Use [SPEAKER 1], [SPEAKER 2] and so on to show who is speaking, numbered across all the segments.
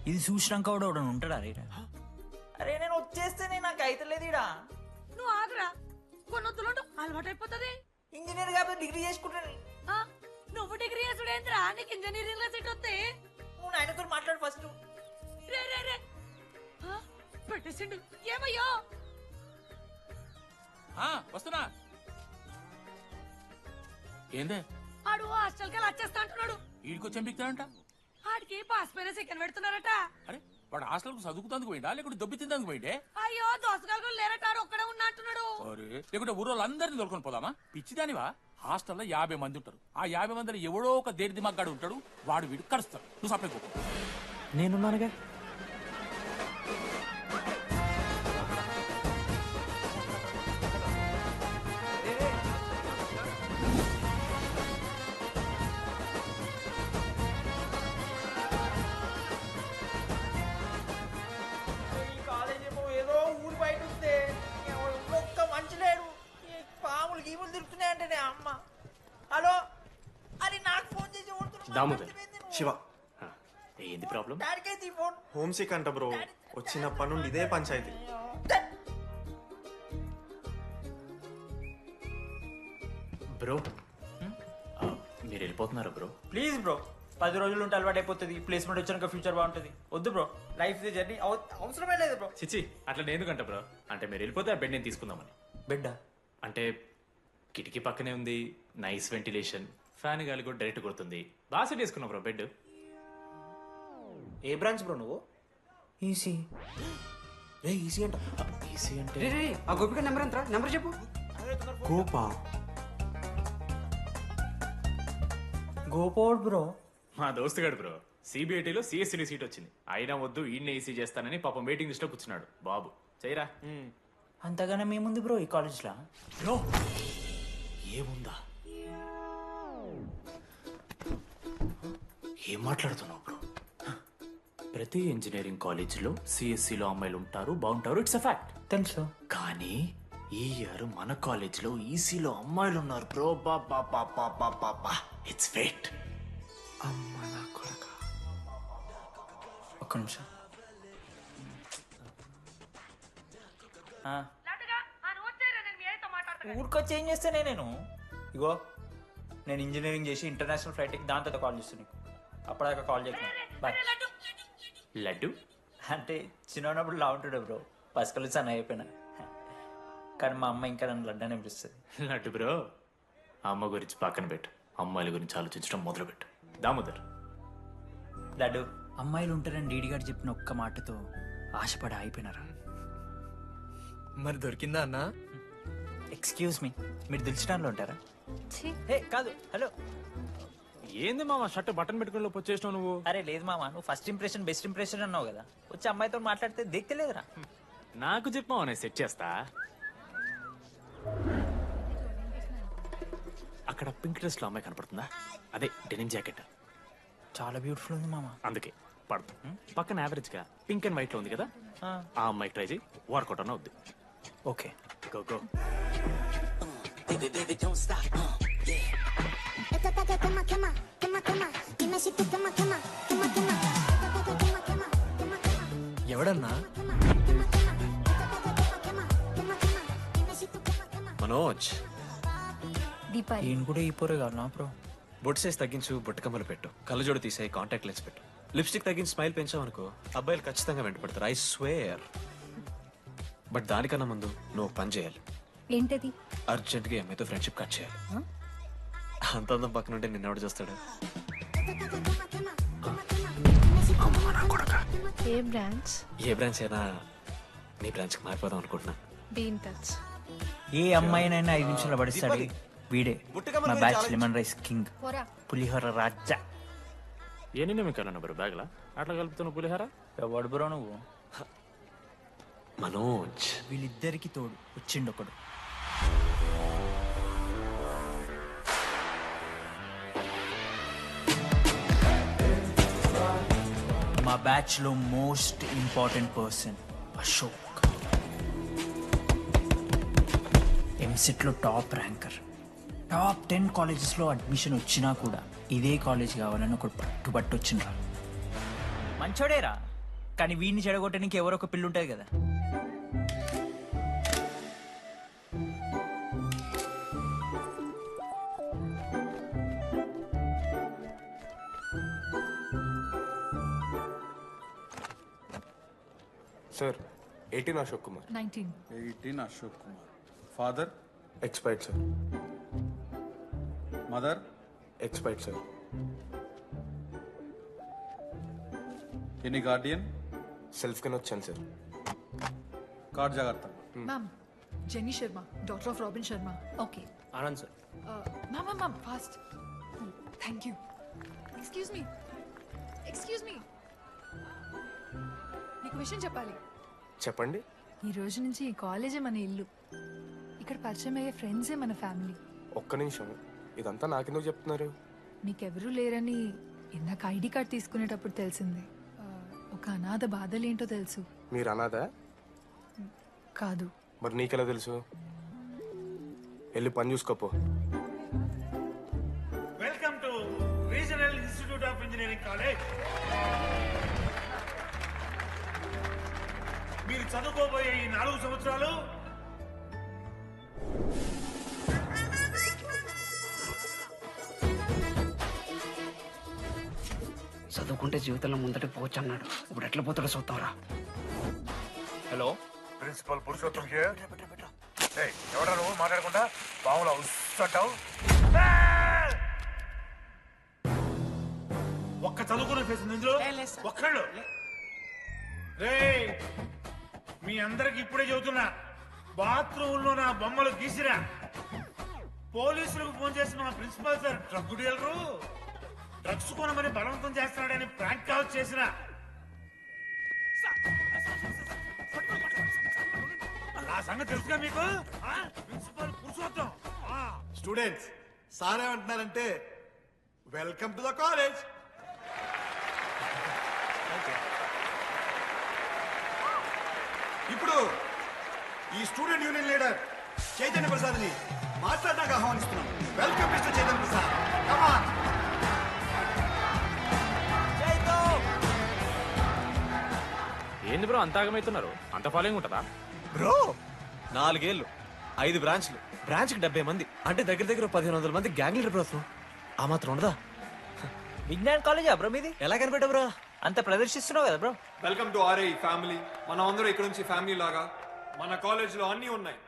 [SPEAKER 1] ఇది చూసినాక కూడా ఒకడు ఉంటాడా రే?
[SPEAKER 2] అరే నేను వచ్చేస్తేనే నాకు అయితలేదు ఇడా.
[SPEAKER 3] నువ్వు ఆగురా, కొన్నొత్తులు అలవాటు అయిపోతుంది.
[SPEAKER 2] ఇంజనీర్ కాబట్టి డిగ్రీ చేసుకుంటాను.
[SPEAKER 3] నువ్వు డిగ్రీ చేసుడేంద్రా, నీకు ఇంజనీరింగ్ లో సీట్ వస్తే.
[SPEAKER 2] నువ్వు ఆయనతో మాట్లాడు ఫస్ట్.
[SPEAKER 3] రే రే రే పెట్టేసిండు. ఏమయ్యో
[SPEAKER 4] వస్తున్నా. ఏందే
[SPEAKER 3] ఆడు హాస్టల్ కి వచ్చేస్తా అంటున్నాడు.
[SPEAKER 4] వీడికి చెంపిస్తాడంట.
[SPEAKER 3] ఆడికి పాస్ పైన సెకండ్ పెడుతున్నారట.
[SPEAKER 4] అరే వాడు హాస్టల్ చదువుకుతానికి పోయిండా లేకుంటే దెబ్బ తిందానికి పోయిండే?
[SPEAKER 3] అయ్యో దోసగాళ్ళు లేరట, ఆడు ఒక్కడే ఉన్నా అంటున్నాడు.
[SPEAKER 4] అరే లేకుంటే ఊరోళ్ళందరినీ దొరుకుని పోదామా? పిచ్చిదానివా? హాస్టల్లో 50 మంది ఉంటారు. ఆ 50 మందిలో ఎవడో ఒక దేడి దిమాగ్గాడు ఉంటాడు. వాడు వీడు కలుస్తాడు. నువ్వు సప్లై కో.
[SPEAKER 1] నేనున్నానుగా.
[SPEAKER 2] ఈ కాలేజ్ ఏమో ఏదో ఊరు బయట వస్తే ఒక్క మంచి లేడు. ఈ పాములు గీములు తిరుగుతున్నాయంటే అమ్మ. హలో, అది నాకు ఫోన్ చేసి
[SPEAKER 5] దామోదర్. శివ, ఏంది ప్రాబ్లం?
[SPEAKER 2] డాడీకైతే ఈ ఫోన్.
[SPEAKER 6] హోమ్ సిక్ అంట బ్రో. వచ్చినప్పటి నుండి ఇదే పంచాయతీ.
[SPEAKER 5] బ్రో మీరు వెళ్ళిపోతున్నారా బ్రో?
[SPEAKER 2] ప్లీజ్ బ్రో, 10 రోజులు ఉంటే అలవాటు అయిపోతుంది. ప్లేస్మెంట్ వచ్చాక ఫ్యూచర్ బాగుంటుంది. వద్దు బ్రో, లైఫ్ జర్నీ అవసరమే లేదు బ్రో.
[SPEAKER 5] చిచి అట్లా నేను ఎందుకంట బ్రో? అంటే మీరు వెళ్ళిపోతే ఆ బెడ్ నేను తీసుకుందామని.
[SPEAKER 2] బిడ్డ
[SPEAKER 5] అంటే కిటికీ పక్కనే ఉంది, నైస్ వెంటిలేషన్, ఫ్యాన్ గాలి కూడా డైరెక్ట్ కొడుతుంది. బాగా సెట్ చేసుకున్నా బ్రో బెడ్.
[SPEAKER 2] ఏ బ్రాంచ్ బ్రో నువ్వు?
[SPEAKER 1] ఈసీ.
[SPEAKER 6] రే ఈజీ అంట.
[SPEAKER 5] ఈసీ అంటే
[SPEAKER 7] రే రే రే, ఆ గోపిక నెంబర్ ఎంత? నెంబర్ చెప్పు.
[SPEAKER 6] గోపా
[SPEAKER 2] గోపోడ్ బ్రో.
[SPEAKER 5] మా దోస్తుగాడు బ్రో. సిబిఐటీలో సిఎస్సీలో సీట్ వచ్చింది. అయినా వద్దు ఈయన ఈసీ చేస్తానని పాపం వెయిటింగ్ లిస్ట్ లో కూర్చున్నాడు. బాబు చేయరా.
[SPEAKER 2] అంతగానే మేముంది బ్రో ఈ కాలేజ్లో.
[SPEAKER 5] బ్రో ఏముందా? ఏం మాట్లాడుతున్నావు బ్రో? ప్రతి ఇంజనీరింగ్ కాలేజీలో సిఎస్సిలో అమ్మాయిలు ఉంటారు, బాగుంటారు. It's a fact.
[SPEAKER 2] తెలుసు.
[SPEAKER 5] కానీ ఈ ఇయర్ మన కాలేజీలో ఈసీలో అమ్మాయిలు ఉన్నారు bro. Baba Baba Baba, it's fate.
[SPEAKER 6] అమ్మ నా కొడక.
[SPEAKER 2] ఒక్క నిమిషం. ఊరికొచ్చి ఏం చేస్తానే నేను? ఇగో నేను ఇంజనీరింగ్ చేసి ఇంటర్నేషనల్ ఫ్లైట్కి దాని తర్వాత కాల్ చేస్తాను నీకు. అప్పటిదాకా కాల్ చేయకు. బాయ్.
[SPEAKER 5] లడ్డు
[SPEAKER 2] అంటే చిన్నప్పుడు లా ఉంటాడు బ్రో, పసుకలు సన్న అయిపోయినా. కానీ మా అమ్మ ఇంకా నన్ను లడ్డు అని పిలుస్తుంది.
[SPEAKER 5] లడ్డు బ్రో, అమ్మ గురించి పక్కన పెట్టు, అమ్మాయిల గురించి ఆలోచించడం మొదలుపెట్టు. దామోదర్.
[SPEAKER 2] లడ్డు,
[SPEAKER 1] అమ్మాయిలు ఉంటారని డీడీ గారు చెప్పిన ఒక్క మాటతో ఆశపడి ఆగిపోయినారా?
[SPEAKER 6] మరి దొరికిందా అన్నా?
[SPEAKER 2] ఎక్స్క్యూజ్ మీ, మీరు దిల్చడంలో ఉంటారా? హే కాదు, హలో.
[SPEAKER 5] ఏంది మామ షర్ట్ బటన్ పెట్టుకుని వచ్చేసినావు నువ్వు?
[SPEAKER 2] అరే లేదు మామ, నువ్వు ఫస్ట్ ఇంప్రెషన్ బెస్ట్ ఇంప్రెషన్ అన్నావు కదా. వచ్చి అమ్మాయితో మాట్లాడితే దిక్కలేదురా.
[SPEAKER 5] నాకు చెప్పావు నేను సెట్ చేస్తా. అక్కడ పింక్ డ్రెస్ లో అమ్మాయి కనపడుతుందా? అదే డెనిమ్ జాకెట్.
[SPEAKER 1] చాలా బ్యూటిఫుల్ ఉంది మామ.
[SPEAKER 5] అందుకే పడదు. పక్కన యావరేజ్ గా పింక్ అండ్ వైట్ లో ఉంది కదా, ఆ అమ్మాయి ట్రై చేయి. వర్కౌట్ అన్న వద్దు.
[SPEAKER 1] Okay
[SPEAKER 5] go go.
[SPEAKER 6] ఎవడన్నా? మనోజ్.
[SPEAKER 8] దీపాలి.
[SPEAKER 1] ఈయన కూడా ఈ పోరే కాదు నా బ్రో.
[SPEAKER 6] బొట్టు సైజ్ తగ్గించు, బొట్టు కమ్మలు పెట్టు, కళ్ళజోడు తీసేయి, కాంటాక్ట్ లెన్స్ పెట్టు, లిప్స్టిక్ తగ్గించి స్మైల్ పెంచావనుకో అబ్బాయిలు ఖచ్చితంగా వెంటపడతారు. I swear. బట్ దానికన్నా ముందు నువ్వు పని చేయాలి.
[SPEAKER 8] ఏంటది?
[SPEAKER 6] అర్జెంట్గా ఈ అమ్మాయితో ఫ్రెండ్షిప్ కట్ చేయాలి. అంత అందం పక్కన ఉంటే నిన్నెవడు చూస్తాడు?
[SPEAKER 8] ఏ బ్రాంచ్?
[SPEAKER 6] ఏ బ్రాంచ్ అయినా నీ బ్రాంచ్కి మారిపోదాం అనుకుంటున్నా.
[SPEAKER 8] Be in touch.
[SPEAKER 1] ఏ అమ్మాయినైనా 5 నిమిషాలు పడిస్తాడు వీడే. మా బ్యాచ్ లెమన్ రైస్ కింగ్,
[SPEAKER 8] పోరా.
[SPEAKER 1] పులిహోర రాజా.
[SPEAKER 5] ఎన్ని నిమిషాలు బ్రో బ్యాగ్ లా అట్లా కలుపుతున్న పులిహార?
[SPEAKER 2] ఎవడు బ్రో నువ్వు?
[SPEAKER 6] మనోజ్.
[SPEAKER 1] వీళ్ళిద్దరికి తోడు వచ్చిండు ఒకడు. మా బ్యాచ్ లో most important person Ashok. EAMCET లో టాప్ ర్యాంకర్. టాప్ 10 కాలేజెస్ లో అడ్మిషన్ వచ్చినా కూడా ఇదే కాలేజ్ కావాలని ఒకడు పట్టుబట్టి వచ్చిండ్రా.
[SPEAKER 2] మంచోడేరా,
[SPEAKER 1] కానీ వీడిని చెడగొట్టడానికి ఎవరో ఒక పిల్లు ఉంటుంది కదా.
[SPEAKER 9] Sir 18 Ashok Kumar.
[SPEAKER 10] 18 Ashok Kumar. Father
[SPEAKER 9] expired sir.
[SPEAKER 10] Mother
[SPEAKER 9] expired sir.
[SPEAKER 10] Any Guardian?
[SPEAKER 9] Self కింద వచ్చాను సార్.
[SPEAKER 10] కార్డ్ జాగ్రత్త.
[SPEAKER 3] Ma'am, Jenny Sharma, daughter of Robin Sharma.
[SPEAKER 1] Okay.
[SPEAKER 6] Anand sir.
[SPEAKER 3] Ma'am, fast. Thank you. Excuse me. నీకు విషయం చెప్పాలి.
[SPEAKER 9] చెప్పండి.
[SPEAKER 3] ఈ రోజు నుంచి ఈ కాలేజే మన ఇల్లు. ఇక్కడ పరిచయం అయ్యే ఫ్రెండ్సే మన ఫ్యామిలీ.
[SPEAKER 9] ఒక్క నిమిషం, ఇదంతా నాకెందుకు చెప్తున్నారు?
[SPEAKER 3] మీకెవరూ లేరని ఇందాక ఐడి కార్డ్ తీసుకునేటప్పుడు తెలిసింది. ఒక అనాథ బాధలేంటో తెలుసు.
[SPEAKER 9] మీరు అనాదా?
[SPEAKER 3] కాదు.
[SPEAKER 9] మరి నీకెలా తెలుసు? వెళ్ళి పని చూసుకోపో.
[SPEAKER 11] Welcome to regional institute of engineering college. మీరు చదువుకోబోయే ఈ 4 సంవత్సరాలు
[SPEAKER 7] చదువుకుంటే జీవితంలో ముందటి పోవచ్చు అన్నాడు. ఇప్పుడు ఎట్లా పోతాడో చూద్దాంరా.
[SPEAKER 6] Hello,
[SPEAKER 11] principal Purushottam here. ఎవరా నువ్వు మాట్లాడకుండా బావులా ఉస్సంటావు? ఒక్క చదువుకునే ఫేస్ ఇందులో ఒక్కళ్ళు. రేయ్, మీ అందరికి ఇప్పుడే చెబుతున్నా, బాత్రూమ్ లో నా బొమ్మలు గీసిరా. పోలీసులకు ఫోన్ చేసి మా principal sir drug dealer drugs కొనమని బలవంతం చేస్తున్నాడని ప్రాంక్ కాల్ చేసిన. ఆ సంగతి తెలుసుగా మీకు? ప్రిన్సిపల్ పురుషోత్తం.
[SPEAKER 12] స్టూడెంట్స్, సార్ ఏమంటున్నారంటే వెల్కమ్ టు ద కాలేజ్. ఇప్పుడు ఈ student union leader Chaitanya Prasad ని మాట్లాడడానికి ఆహ్వానిస్తున్నాం. Welcome mister Chaitanya Prasad. Come on.
[SPEAKER 6] ఏంది బ్రో అంత ఆగమవుతున్నారు? అంత ఫాలోయింగ్ ఉంటుందా
[SPEAKER 9] బ్రో?
[SPEAKER 6] 4 ఏళ్ళు, 5 బ్రాంచ్లు, బ్రాంచ్కి 70 మంది, అంటే దగ్గర దగ్గర 1500 మంది గ్యాంగ్ లీడర్ బ్రో. ఆ మాత్రం ఉండదా?
[SPEAKER 1] విజ్ఞాన్ కాలేజా బ్రో మీది?
[SPEAKER 6] ఎలా కనిపెట్టా బ్రో?
[SPEAKER 1] అంత ప్రదర్శిస్తున్నావు కదా bro.
[SPEAKER 12] Welcome to RI family. మనం అందరూ ఇక్కడ నుంచి ఫ్యామిలీ లాగా. మన కాలేజ్ లో అన్ని ఉన్నాయి.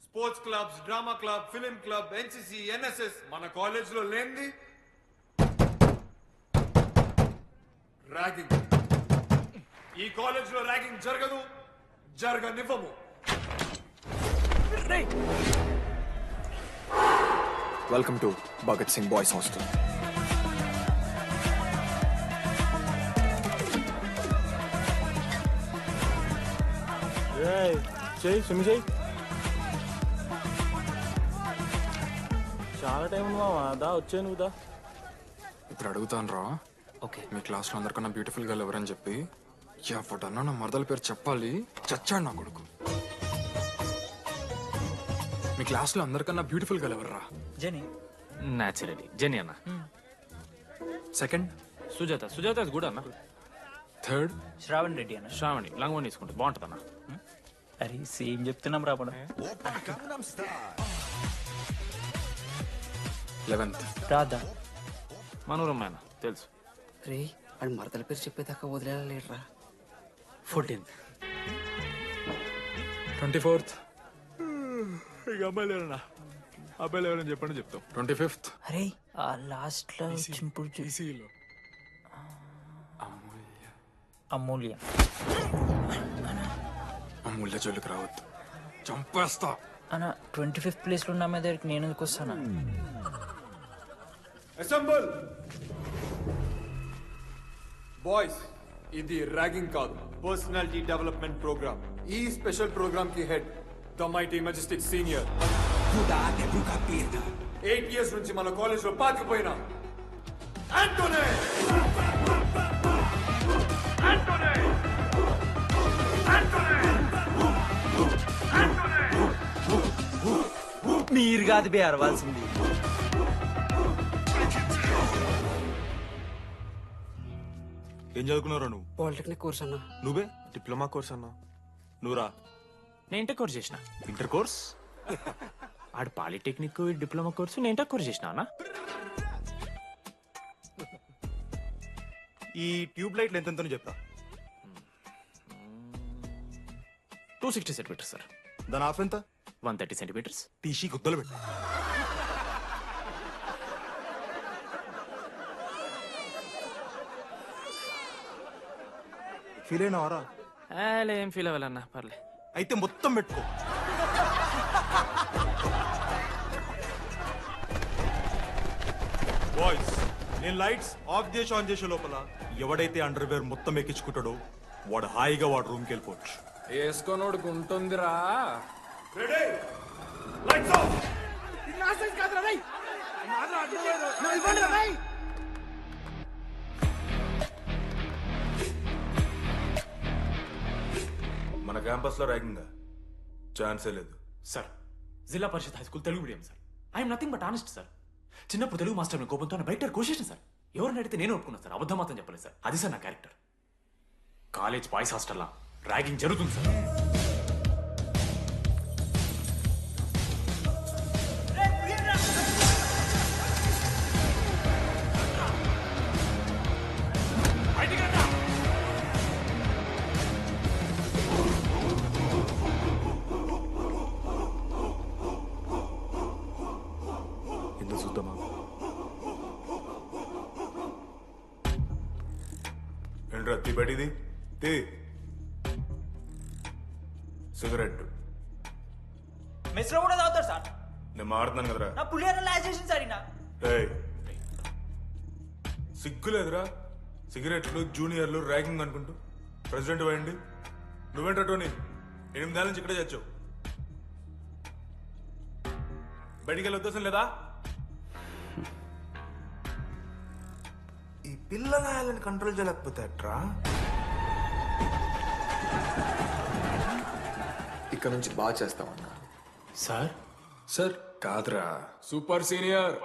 [SPEAKER 12] Sports clubs, drama club, film club, NCC, NSS. మన కాలేజ్ లో లేనిది ర్యాగింగ్. ఈ కాలేజ్ లో ర్యాగింగ్ జరగదు, జరగనివ్వము.
[SPEAKER 9] Welcome to Bhagat Singh boys hostel.
[SPEAKER 11] చాలా టైం ఉందా? వచ్చే నువ్వుదా.
[SPEAKER 10] ఇప్పుడు అడుగుతాను రా.
[SPEAKER 1] ఓకే.
[SPEAKER 10] మీ క్లాస్ లో అందరికన్నా బ్యూటిఫుల్ గర్ల్ ఎవరని చెప్పి ఎవడన్నా నా మరదల పేరు చెప్పాలి. చచ్చాడు నా కొడుకు. మీ క్లాస్ లో అందరికన్నా బ్యూటిఫుల్ గర్ల్ ఎవర్రా?
[SPEAKER 1] జెనీ.
[SPEAKER 6] న్యాచురలీ జెనీ అన్న.
[SPEAKER 10] Second
[SPEAKER 6] Sujatha. Sujatha is good అన్న.
[SPEAKER 10] థర్డ్
[SPEAKER 1] శ్రావణ్ రెడ్డి అన్న.
[SPEAKER 6] శ్రావణి లంగోని తీసుకుంటే బాగుంటుంది అన్న.
[SPEAKER 1] అరే సేమ్ చెప్తున్నాం రాపడం.
[SPEAKER 10] 11th
[SPEAKER 1] రాధా.
[SPEAKER 6] మనోరమ్మాయన తెలుసు.
[SPEAKER 7] రే, వాడి మరదల పేరు చెప్పేదాకా వదిలేరా.
[SPEAKER 1] 14th
[SPEAKER 10] 24th
[SPEAKER 6] ఇక అమ్మాయిలు ఎవరన్నా? అబ్బాయిలు ఎవరని చెప్పండి చెప్తాం.
[SPEAKER 10] 25th
[SPEAKER 1] అరే ఆ లాస్ట్ లో చింపుడు అమూల్య.
[SPEAKER 10] అమూల్య జోలికి రావద్దు, చంపేస్తా.
[SPEAKER 1] అన్న 25th ప్లేస్ లో ఉన్న అమ్మాయి దగ్గరికి నేను ఎందుకు వస్తానా?
[SPEAKER 12] Assemble boys. ఇది ర్యాగింగ్ కాదు, పర్సనాలిటీ డెవలప్మెంట్ ప్రోగ్రామ్. ఈ స్పెషల్ ప్రోగ్రామ్ కి head the mighty Majestic senior. 8 years నుంచి మన కాలేజ్ లో పాతిపోయిన ఆంటోనీ.
[SPEAKER 1] మీరు కాదు బే అరవాల్సింది.
[SPEAKER 9] ఏం చదువుకున్నారా నువ్వు?
[SPEAKER 7] పాలిటెక్నిక్ కోర్స్ అన్నా.
[SPEAKER 9] నువ్వే?
[SPEAKER 10] డిప్లొమా కోర్స్ అన్నా.
[SPEAKER 9] నువ్వురా?
[SPEAKER 6] నేను ఇంటర్ కోర్స్ చేసిన.
[SPEAKER 9] Inter course?
[SPEAKER 6] ఆడు పాలిటెక్నిక్ డిప్లొమా కోర్సు నేను ఇంటర్ కోర్స్ చేసిన అన్న.
[SPEAKER 9] ఈ ట్యూబ్ లైట్లు ఎంతెంతనో చెప్తా.
[SPEAKER 6] 260 సెంటీమీటర్స్ సార్.
[SPEAKER 9] దాని ఆఫ్ ఎంత?
[SPEAKER 6] 130 సెంటీమీటర్స్.
[SPEAKER 9] టీసీ గుద్దలు పెట్టు. ఫీల్ అయినావారా?
[SPEAKER 6] ఏం ఫీల్ అవ్వాలన్నా పర్లే.
[SPEAKER 9] అయితే మొత్తం పెట్టుకో. బాయ్స్, నేను లైట్స్ ఆఫ్ చేసి ఆన్ చేసే లోపల ఎవడైతే అండర్వేర్ మొత్తం ఎక్కించుకుంటాడో వాడు హాయిగా వాడు రూమ్కి వెళ్ళిపోవచ్చు.
[SPEAKER 12] వేసుకోనోడుకు ఉంటుందిరా.
[SPEAKER 9] మన క్యాంపస్ లో ర్యాగింగ్ ఛాన్సే లేదు
[SPEAKER 6] sir. Zilla Parishad high school Telugu medium sir. I'm nothing but honest sir. చిన్నప్పుడు తెలుగు మాస్టర్ కోపంతో బయట కోసేసిన సార్. ఎవరిని అడిగితే నేను ఒప్పుకున్నాను సార్. అబద్ధం మాత్రం చెప్పలేదు సార్. అది సార్ నా క్యారెక్టర్. కాలేజ్ బాయ్స్ హాస్టల్లా ర్యాగింగ్ జరుగుతుంది సార్.
[SPEAKER 9] ఎందుకు చూద్దామా? ఏంట్రా తీ బయటిది తీ. సిగరెట్
[SPEAKER 2] మెస్లో కూడా తాగుతాడు సార్.
[SPEAKER 9] నేను మాడుతున్నాను కదరా.
[SPEAKER 2] నా పులిహోర లాజ్ చేసింది సార్ ఈయన.
[SPEAKER 9] ఏయ్, సిగ్గులేదురా? సిగరెట్లు జూనియర్లు ర్యాగింగ్ అనుకుంటూ ప్రెసిడెంట్ పోయండి. నువ్వేంట్రా టోనీ 8 నెలల నుంచి ఇక్కడే చచ్చావు. బయటికి వెళ్ళే ఉద్దేశం లేదా? ఈ పిల్లలని కంట్రోల్ చేయలేకపోతే అట్రా.
[SPEAKER 12] ఇక్కడ నుంచి బాగా చేస్తామన్నా.
[SPEAKER 6] సార్
[SPEAKER 12] సార్ కాదురా, సూపర్ సీనియర్.